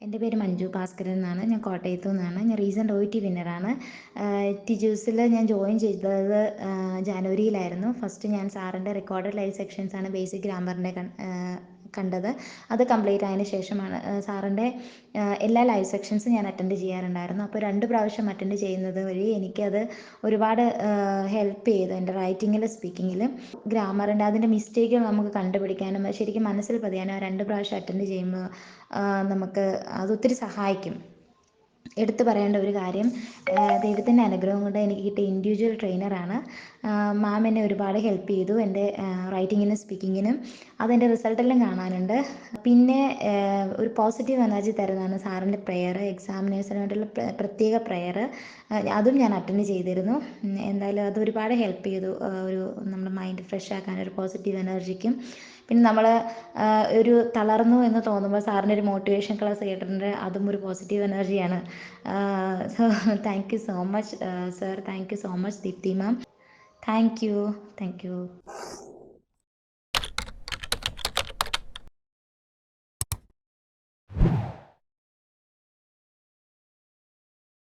എൻ്റെ പേര് മഞ്ജു ഭാസ്കരൻ എന്നാണ്. ഞാൻ കോട്ടയത്തു നിന്നാണ്. ഞാൻ റീസെൻ്റ് OET വിന്നറാണ്. ടിജൂസിൽ ഞാൻ ജോയിൻ ചെയ്തത് ജാനുവരിയിലായിരുന്നു. ഫസ്റ്റ് ഞാൻ സാറിൻ്റെ റെക്കോർഡഡ് ലൈവ് സെക്ഷൻസാണ് ബേസിക് ഗ്രാമറിൻ്റെ കണ്ടത്. അത് കംപ്ലീറ്റ് ആയതിനു ശേഷമാണ് സാറിൻ്റെ എല്ലാ ലൈവ് സെക്ഷൻസും ഞാൻ അറ്റൻഡ് ചെയ്യാറുണ്ടായിരുന്നു. അപ്പോൾ 2 പ്രാവശ്യം അറ്റൻഡ് ചെയ്യുന്നത് വഴി എനിക്കത് ഒരുപാട് ഹെൽപ്പ് ചെയ്തു എൻ്റെ റൈറ്റിങ്ങിലും സ്പീക്കിങ്ങിലും. ഗ്രാമറിൻ്റെ അതിൻ്റെ മിസ്റ്റേക്കുകൾ നമുക്ക് കണ്ടുപിടിക്കാനും ശരിക്കും മനസ്സിൽ പതിയാനും 2 പ്രാവശ്യം അറ്റൻഡ് ചെയ്യുമ്പോൾ നമുക്ക് അതൊത്തിരി സഹായിക്കും. എടുത്തു പറയേണ്ട ഒരു കാര്യം, ദൈവത്തിൻ്റെ അനുഗ്രഹം കൊണ്ട് എനിക്ക് കിട്ടിയ ഇൻഡിവിജ്വൽ ട്രെയിനറാണ്. മാം എന്നെ ഒരുപാട് ഹെൽപ്പ് ചെയ്തു എൻ്റെ റൈറ്റിങ്ങിനും സ്പീക്കിങ്ങിനും. അതെൻ്റെ റിസൾട്ടെല്ലാം കാണാനുണ്ട്. പിന്നെ ഒരു പോസിറ്റീവ് എനർജി തരുന്നതാണ് സാറിൻ്റെ പ്രെയർ. എക്സാമിനേഴ്സിന് വേണ്ടിയുള്ള പ്രത്യേക പ്രെയർ, അതും ഞാൻ അറ്റൻഡ് ചെയ്തിരുന്നു. എന്തായാലും അത് ഒരുപാട് ഹെൽപ്പ് ചെയ്തു, ഒരു നമ്മുടെ മൈൻഡ് ഫ്രഷ് ആക്കാൻ, ഒരു പോസിറ്റീവ് എനർജിക്കും. പിന്നെ നമ്മൾ ഒരു തളർന്നു എന്ന് തോന്നുമ്പോൾ സാറിൻ്റെ ഒരു മോട്ടിവേഷൻ ക്ലാസ് കേട്ടിട്ടുണ്ട്. അതും ഒരു പോസിറ്റീവ് എനർജിയാണ്. So thank you so much sir. Thank you so much Deepthi ma'am. Thank U.